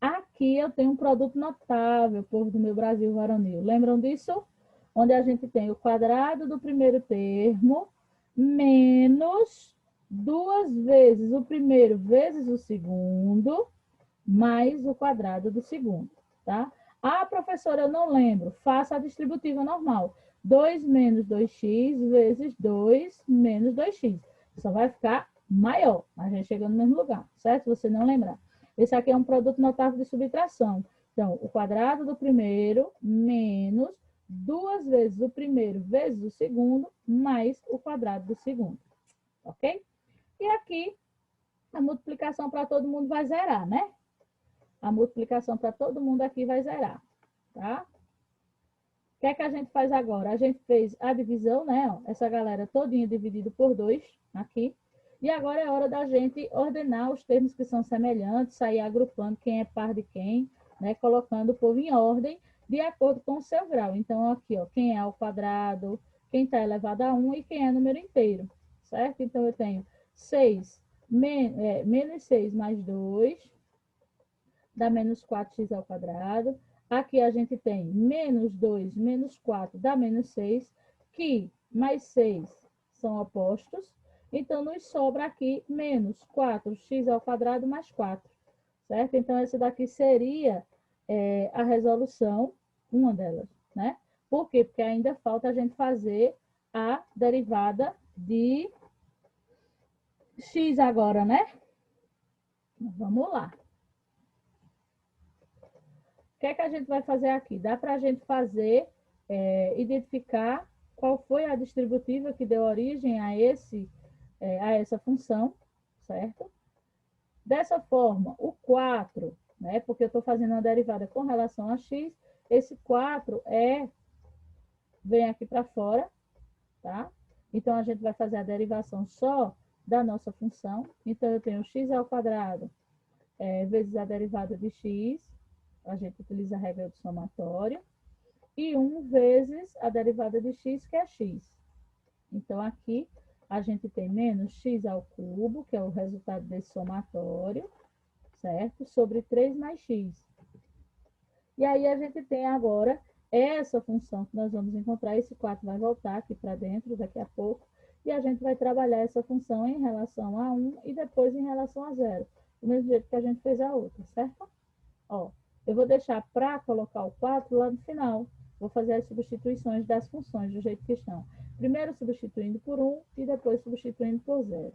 Aqui eu tenho um produto notável, povo do meu Brasil varonil. Lembram disso? Onde a gente tem o quadrado do primeiro termo menos 2 vezes o primeiro vezes o segundo, mais o quadrado do segundo, tá? Ah, professora, eu não lembro. Faça a distributiva normal. 2 menos 2x vezes 2 menos 2x. Só vai ficar maior. A gente chega no mesmo lugar, certo? Se você não lembrar. Esse aqui é um produto notável de subtração. Então, o quadrado do primeiro menos 2 vezes o primeiro vezes o segundo, mais o quadrado do segundo. Ok? E aqui, a multiplicação para todo mundo vai zerar, né? A multiplicação para todo mundo aqui vai zerar, tá? O que é que a gente faz agora? A gente fez a divisão, né? Ó, essa galera todinha dividido por 2 aqui. E agora é hora da gente ordenar os termos que são semelhantes, sair agrupando quem é par de quem, né? Colocando o povo em ordem de acordo com o seu grau. Então, aqui, ó, quem é ao quadrado, quem está elevado a 1 e quem é número inteiro, certo? Então, eu tenho 6, menos 6 mais 2, dá menos 4x ao quadrado. Aqui a gente tem menos 2 menos 4 dá menos 6, que mais 6 são opostos. Então, nos sobra aqui menos 4x ao quadrado mais 4, certo? Então, essa daqui seria a resolução, uma delas, né? Por quê? Porque ainda falta a gente fazer a derivada de x agora, né? Vamos lá. O que é que a gente vai fazer aqui? Dá para a gente fazer, identificar qual foi a distributiva que deu origem a essa função, certo? Dessa forma, o 4, né, porque eu estou fazendo uma derivada com relação a x, esse 4 vem aqui para fora, tá? Então, a gente vai fazer a derivação só da nossa função. Então, eu tenho x ao quadrado vezes a derivada de x, a gente utiliza a regra do somatório, e 1 vezes a derivada de x, que é x. Então, aqui a gente tem menos x ao cubo, que é o resultado desse somatório, certo? Sobre 3 mais x. E aí a gente tem agora essa função que nós vamos encontrar, esse 4 vai voltar aqui para dentro daqui a pouco, e a gente vai trabalhar essa função em relação a 1 e depois em relação a 0, do mesmo jeito que a gente fez a outra, certo? Ó, eu vou deixar para colocar o 4 lá no final. Vou fazer as substituições das funções do jeito que estão. Primeiro substituindo por 1 e depois substituindo por 0,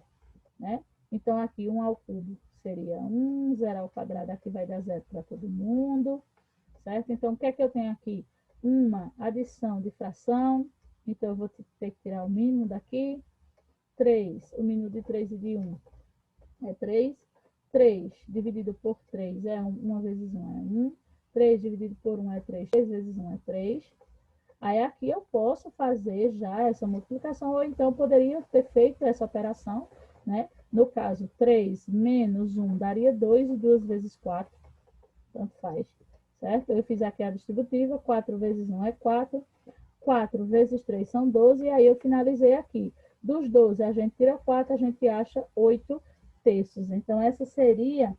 né? Então, aqui 1 ao cubo seria 1, 0 ao quadrado aqui vai dar 0 para todo mundo, certo? Então, o que é que eu tenho aqui? Uma adição de fração, então eu vou ter que tirar o mínimo daqui. 3, o mínimo de 3 e de 1 é 3. 3 dividido por 3 é 1, 1 vezes 1 é 1. 3 dividido por 1 é 3, 3 vezes 1 é 3. Aí aqui eu posso fazer já essa multiplicação, ou então eu poderia ter feito essa operação, né? No caso, 3 menos 1 daria 2, e 2 vezes 4, tanto faz, certo? Eu fiz aqui a distributiva, 4 vezes 1 é 4, 4 vezes 3 são 12, e aí eu finalizei aqui. Dos 12 a gente tira 4, a gente acha 8 terços. Então, essa seria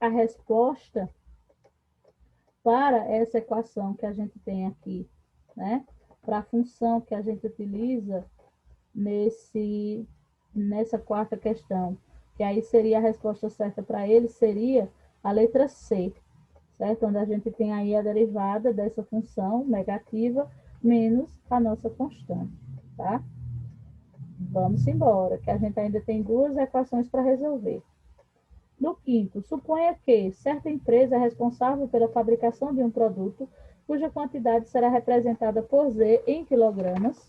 a resposta para essa equação que a gente tem aqui, né? Para a função que a gente utiliza nessa quarta questão. Que aí seria a resposta certa para ele, seria a letra C, certo? Onde a gente tem aí a derivada dessa função negativa menos a nossa constante, tá? Vamos embora, que a gente ainda tem duas equações para resolver. No quinto, suponha que certa empresa é responsável pela fabricação de um produto cuja quantidade será representada por Z em quilogramas,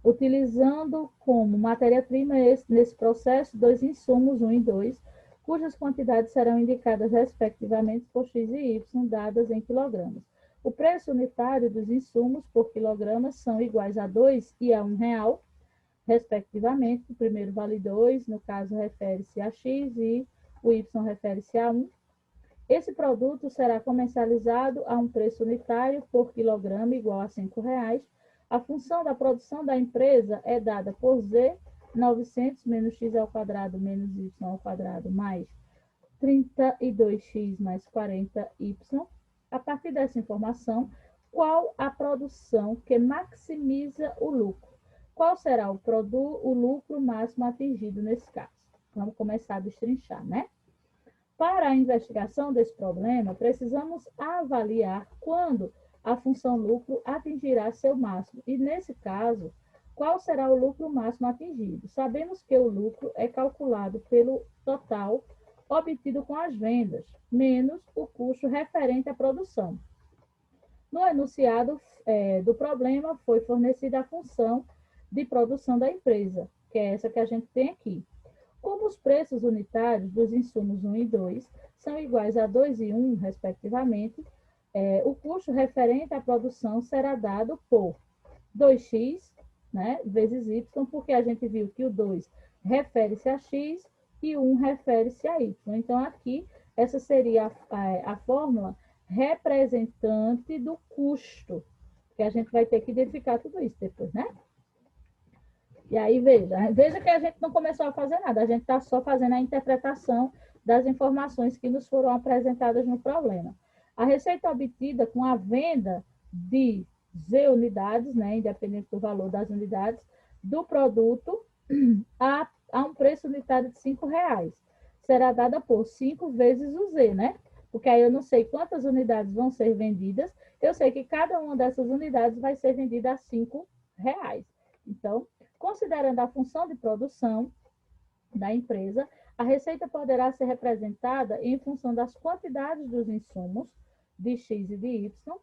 utilizando como matéria-prima nesse processo dois insumos, 1 e 2, cujas quantidades serão indicadas respectivamente por X e Y, dadas em quilogramas. O preço unitário dos insumos por quilogramas são iguais a 2 e a R$1, respectivamente. O primeiro vale 2, no caso refere-se a X, e o Y refere-se a 1. Esse produto será comercializado a um preço unitário por quilograma igual a R$5, A função da produção da empresa é dada por Z, 900 menos x ao quadrado menos y ao quadrado mais 32x mais 40y. A partir dessa informação, qual a produção que maximiza o lucro? Qual será o lucro máximo atingido nesse caso? Vamos começar a destrinchar, né? Para a investigação desse problema, precisamos avaliar quando a função lucro atingirá seu máximo. E, nesse caso, qual será o lucro máximo atingido? Sabemos que o lucro é calculado pelo total obtido com as vendas, menos o custo referente à produção. No enunciado do problema, foi fornecida a função de produção da empresa, que é essa que a gente tem aqui. Como os preços unitários dos insumos 1 e 2 são iguais a 2 e 1, respectivamente, o custo referente à produção será dado por 2x, né, vezes y, porque a gente viu que o 2 refere-se a x e o 1 refere-se a y. Então, aqui, essa seria a fórmula representante do custo, que a gente vai ter que identificar tudo isso depois, né? E aí, veja que a gente não começou a fazer nada, a gente está só fazendo a interpretação das informações que nos foram apresentadas no problema. A receita obtida com a venda de Z unidades, né, independente do valor das unidades, do produto a um preço unitário de R$5, será dada por 5 vezes o Z, né? Porque aí eu não sei quantas unidades vão ser vendidas, eu sei que cada uma dessas unidades vai ser vendida a R$5. Então, considerando a função de produção da empresa, a receita poderá ser representada em função das quantidades dos insumos, de X e de Y,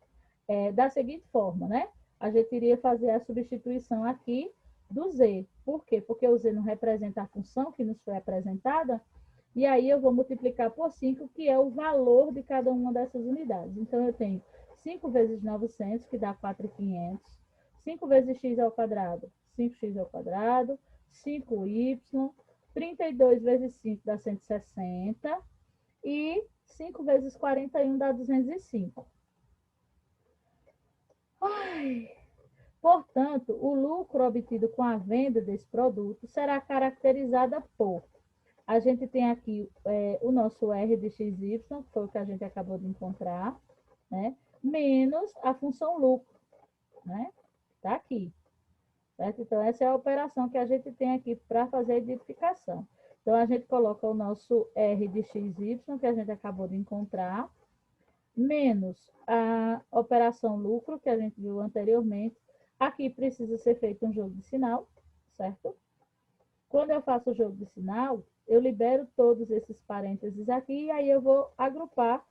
da seguinte forma, né? A gente iria fazer a substituição aqui do Z. Por quê? Porque o Z não representa a função que nos foi apresentada, e aí eu vou multiplicar por 5, que é o valor de cada uma dessas unidades. Então, eu tenho 5 vezes 900, que dá 4.500. 5 vezes x ao quadrado, 5x ao quadrado, 5y, 32 vezes 5 dá 160, e 5 vezes 41 dá 205. Portanto, o lucro obtido com a venda desse produto será caracterizada por... A gente tem aqui o nosso R de XY, que foi o que a gente acabou de encontrar, né? Menos a função lucro, né? Está aqui. Certo? Então, essa é a operação que a gente tem aqui para fazer a identificação. Então, a gente coloca o nosso R de XY, que a gente acabou de encontrar, menos a operação lucro, que a gente viu anteriormente. Aqui precisa ser feito um jogo de sinal, certo? Quando eu faço o jogo de sinal, eu libero todos esses parênteses aqui, e aí eu vou agrupar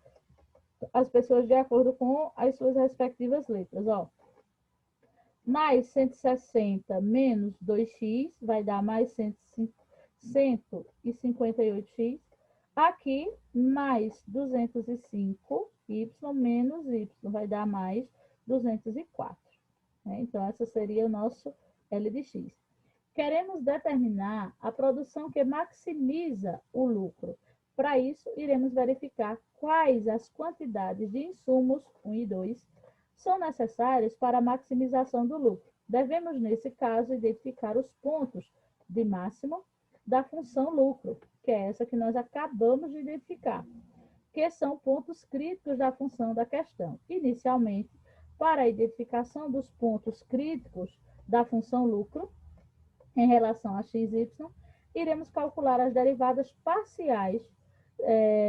as pessoas de acordo com as suas respectivas letras, ó. Mais 160 menos 2x vai dar mais 158x. Aqui, mais 205y menos y vai dar mais 204. Né? Então, essa seria o nosso L de x. Queremos determinar a produção que maximiza o lucro. Para isso, iremos verificar quais as quantidades de insumos, 1 e 2, são necessárias para a maximização do lucro. Devemos, nesse caso, identificar os pontos de máximo da função lucro, que é essa que nós acabamos de identificar, que são pontos críticos da função da questão. Inicialmente, para a identificação dos pontos críticos da função lucro, em relação a x, y, iremos calcular as derivadas parciais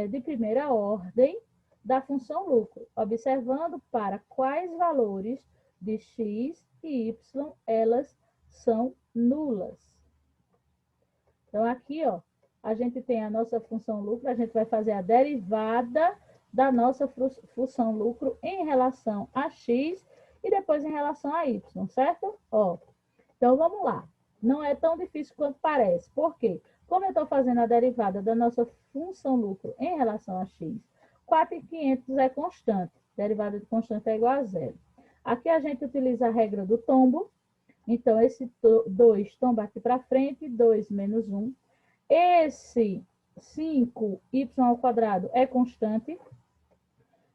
de primeira ordem da função lucro, observando para quais valores de x e y elas são nulas. Então, aqui, ó, a gente tem a nossa função lucro, a gente vai fazer a derivada da nossa função lucro em relação a x e depois em relação a y, certo? Ó, então, vamos lá. Não é tão difícil quanto parece. Por quê? Como eu estou fazendo a derivada da nossa função lucro em relação a x, 4.500 é constante. Derivada de constante é igual a zero. Aqui a gente utiliza a regra do tombo. Então, esse 2 tomba aqui para frente, 2 menos 1. Esse 5y ao quadrado é constante.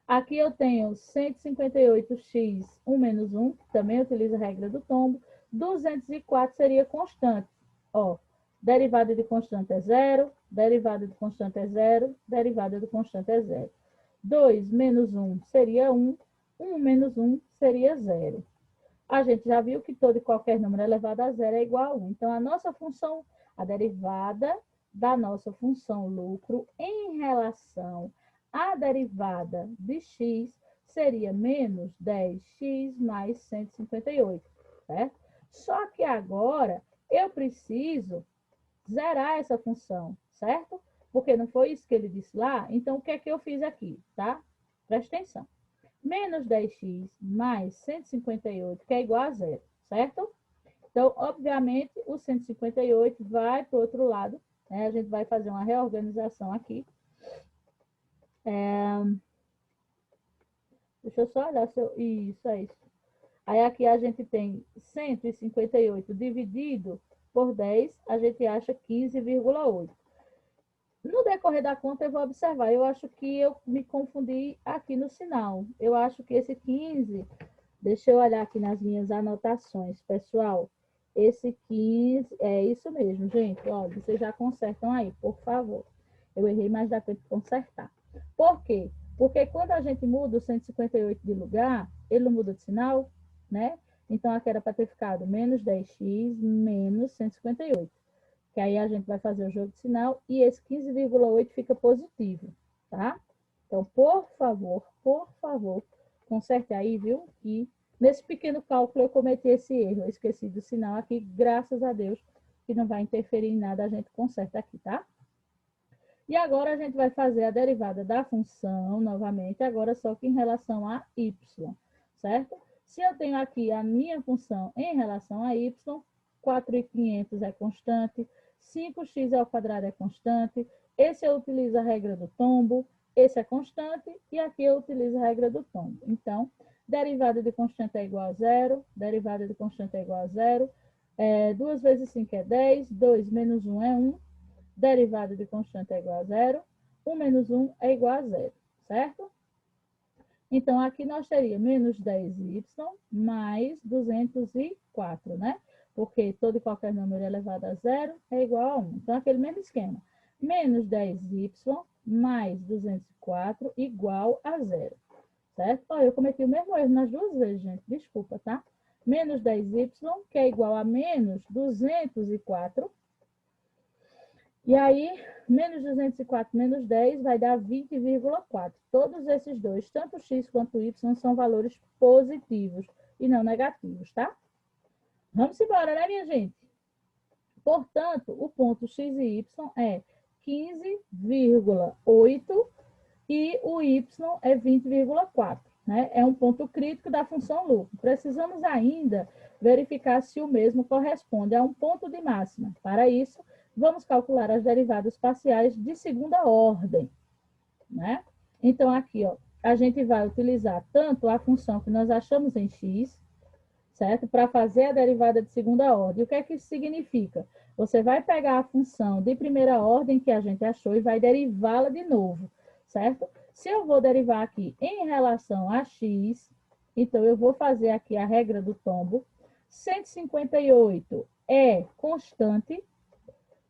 Aqui eu tenho 158x, 1 menos 1, que também utiliza a regra do tombo. 204 seria constante. Ó, derivada de constante é zero, derivada de constante é zero, derivada de constante é zero. 2 menos 1 seria 1, 1 menos 1 seria zero. A gente já viu que todo e qualquer número elevado a zero é igual a 1. Então, a nossa função, a derivada da nossa função lucro em relação à derivada de x seria menos 10x mais 158, certo? Só que agora eu preciso zerar essa função, certo? Porque não foi isso que ele disse lá? Então, o que é que eu fiz aqui, tá? Presta atenção. Menos 10x mais 158, que é igual a zero, certo? Então, obviamente, o 158 vai para o outro lado, né? A gente vai fazer uma reorganização aqui. Deixa eu só olhar se eu... Isso, é isso. Aí aqui a gente tem 158 dividido por 10, a gente acha 15,8. No decorrer da conta, eu vou observar. Eu acho que eu me confundi aqui no sinal. Eu acho que esse 15... Deixa eu olhar aqui nas minhas anotações, pessoal. Esse 15, é isso mesmo, gente. Ó, vocês já consertam aí, por favor. Eu errei, mas dá tempo de consertar. Por quê? Porque quando a gente muda o 158 de lugar, ele não muda de sinal, né? Então, aqui era para ter ficado menos 10x menos 158. Que aí a gente vai fazer o jogo de sinal e esse 15,8 fica positivo, tá? Então, por favor, conserte aí, viu? Que nesse pequeno cálculo eu cometi esse erro. Eu esqueci do sinal aqui, graças a Deus, que não vai interferir em nada, a gente conserta aqui, tá? E agora a gente vai fazer a derivada da função, novamente, agora só que em relação a y, certo? Se eu tenho aqui a minha função em relação a y, 4.500 é constante, 5x ao quadrado é constante, esse eu utilizo a regra do tombo, esse é constante, e aqui eu utilizo a regra do tombo. Então, derivada de constante é igual a zero, derivada de constante é igual a zero, 2 vezes 5 é 10, 2 menos 1 é 1, derivada de constante é igual a zero, 1 menos 1 é igual a zero, certo? Então, aqui nós teríamos menos 10y mais 204, né? Porque todo e qualquer número elevado a zero é igual a 1. Então, aquele mesmo esquema. Menos 10y mais 204 igual a zero, certo? Olha, eu cometi o mesmo erro nas duas vezes, gente. Desculpa, tá? Menos 10y, que é igual a menos 204. E aí, menos 204 menos 10 vai dar 20,4. Todos esses dois, tanto x quanto y, são valores positivos e não negativos, tá? Vamos embora, né, minha gente? Portanto, o ponto x e y é 15,8 e o y é 20,4. Né? É um ponto crítico da função lucro. Precisamos ainda verificar se o mesmo corresponde a um ponto de máxima. Para isso, vamos calcular as derivadas parciais de segunda ordem, né? Então, aqui, ó, a gente vai utilizar tanto a função que nós achamos em x, certo? Para fazer a derivada de segunda ordem. O que é que isso significa? Você vai pegar a função de primeira ordem que a gente achou e vai derivá-la de novo, certo? Se eu vou derivar aqui em relação a x, então eu vou fazer aqui a regra do tombo. 158 é constante,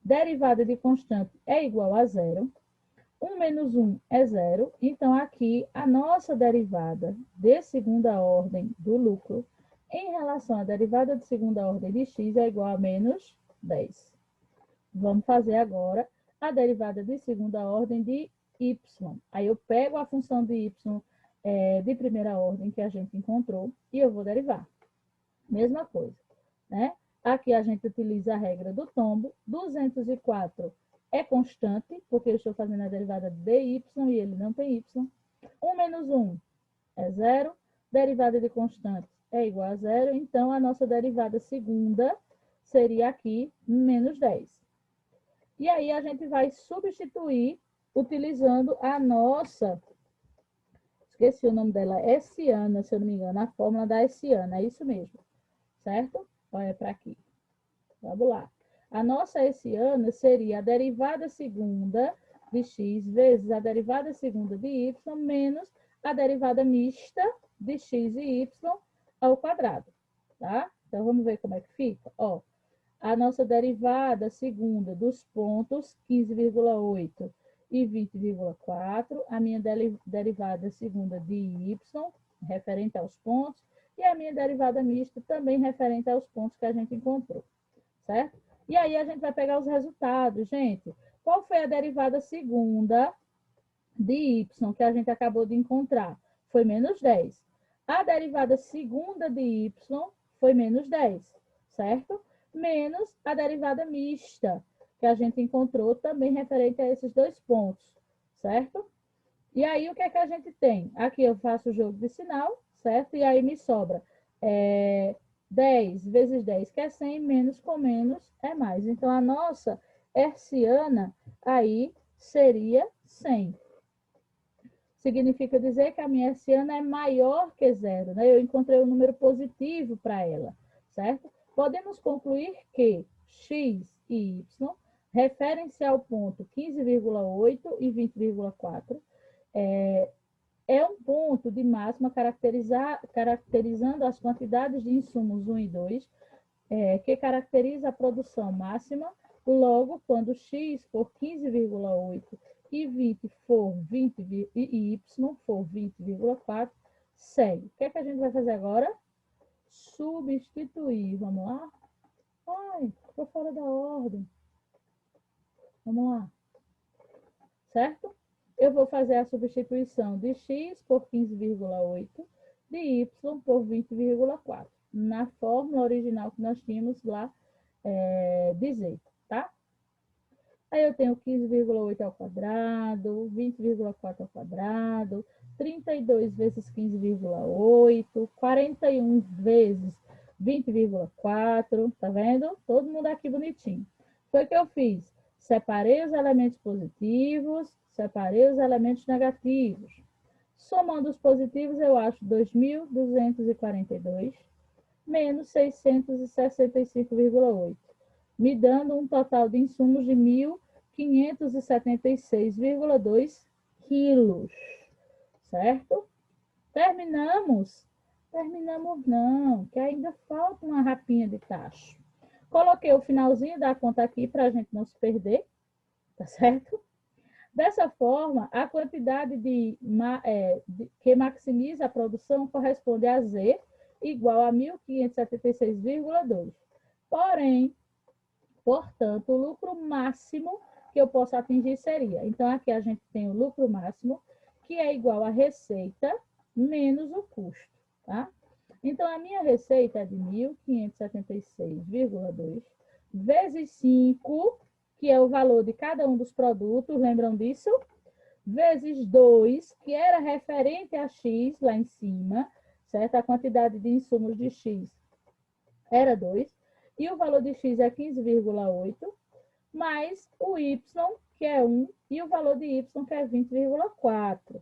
derivada de constante é igual a zero. 1 menos 1 é zero. Então, aqui, a nossa derivada de segunda ordem do lucro em relação à derivada de segunda ordem de x é igual a menos 10. Vamos fazer agora a derivada de segunda ordem de y. Aí, eu pego a função de y de primeira ordem que a gente encontrou e eu vou derivar. Mesma coisa, né? Aqui a gente utiliza a regra do tombo. 204 é constante, porque eu estou fazendo a derivada de y e ele não tem y. 1 menos 1 é zero. Derivada de constante é igual a zero. Então, a nossa derivada segunda seria aqui menos 10. E aí, a gente vai substituir utilizando a nossa... Esqueci o nome dela, hessiana, se eu não me engano, a fórmula da hessiana, é isso mesmo, certo? Olha para aqui. Vamos lá. A nossa hessiana seria a derivada segunda de x vezes a derivada segunda de y menos a derivada mista de x e y ao quadrado, tá? Então, vamos ver como é que fica. Ó, a nossa derivada segunda dos pontos 15,8 e 20,4, a minha derivada segunda de y, referente aos pontos, e a minha derivada mista também referente aos pontos que a gente encontrou, certo? E aí a gente vai pegar os resultados, gente. Qual foi a derivada segunda de y que a gente acabou de encontrar? Foi menos 10. A derivada segunda de y foi menos 10, certo? Menos a derivada mista, que a gente encontrou também referente a esses dois pontos, certo? E aí, o que é que a gente tem? Aqui eu faço o jogo de sinal, certo? E aí me sobra 10 vezes 10, que é 100, menos com menos é mais. Então, a nossa hertziana aí seria 100. Significa dizer que a minha hertziana é maior que zero, né? Eu encontrei um número positivo para ela, certo? Podemos concluir que x e y referem-se ao ponto 15,8 e 20,4, é um ponto de máxima caracterizando as quantidades de insumos 1 e 2, que caracteriza a produção máxima. Logo, quando x for 15,8 e 20 for 20 e y for 20,4, segue. O que é que a gente vai fazer agora? Substituir. Vamos lá? Ai, estou fora da ordem. Vamos lá. Certo? Eu vou fazer a substituição de x por 15,8, de y por 20,4, na fórmula original que nós tínhamos lá de z, tá? Aí eu tenho 15,8 ao quadrado, 20,4 ao quadrado, 32 vezes 15,8, 41 vezes 20,4, tá vendo? Todo mundo aqui bonitinho. Foi o que eu fiz. Separei os elementos positivos, separei os elementos negativos. Somando os positivos, eu acho 2.242 menos 665,8, me dando um total de insumos de 1.576,2 quilos, certo? Terminamos? Terminamos não, que ainda falta uma rapinha de tacho. Coloquei o finalzinho da conta aqui para a gente não se perder, tá certo? Dessa forma, a quantidade que maximiza a produção corresponde a Z, igual a 1.576,2. Porém, portanto, o lucro máximo que eu posso atingir seria... Então, aqui a gente tem o lucro máximo, que é igual a receita menos o custo, tá? Então, a minha receita é de 1.576,2 vezes 5, que é o valor de cada um dos produtos, lembram disso? Vezes 2, que era referente a X lá em cima, certo? A quantidade de insumos de X era 2, e o valor de X é 15,8, mais o Y, que é 1, e o valor de Y, que é 20,4.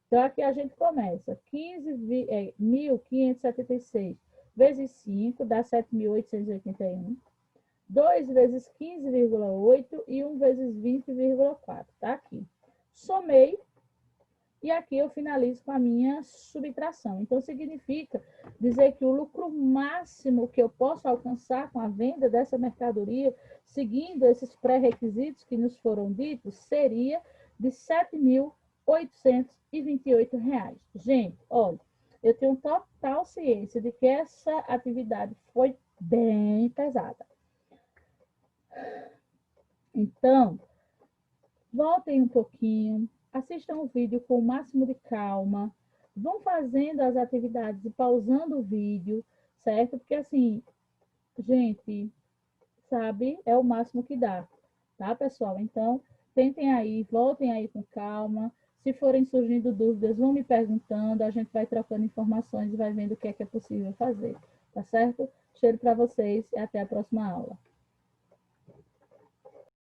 Então, aqui a gente começa. 1.576 vezes 5 dá 7.881. 2 vezes 15,8 e 1 vezes 20,4. Tá aqui. Somei. E aqui eu finalizo com a minha subtração. Então, significa dizer que o lucro máximo que eu posso alcançar com a venda dessa mercadoria, seguindo esses pré-requisitos que nos foram ditos, seria de R$ 7.828. Gente, olha, eu tenho total ciência de que essa atividade foi bem pesada. Então, voltem um pouquinho, assistam o vídeo com o máximo de calma, vão fazendo as atividades e pausando o vídeo, certo? Porque assim, gente, sabe, é o máximo que dá, tá, pessoal? Então, tentem aí, voltem aí com calma. Se forem surgindo dúvidas, vão me perguntando, a gente vai trocando informações e vai vendo o que é possível fazer, tá certo? Cheiro para vocês e até a próxima aula.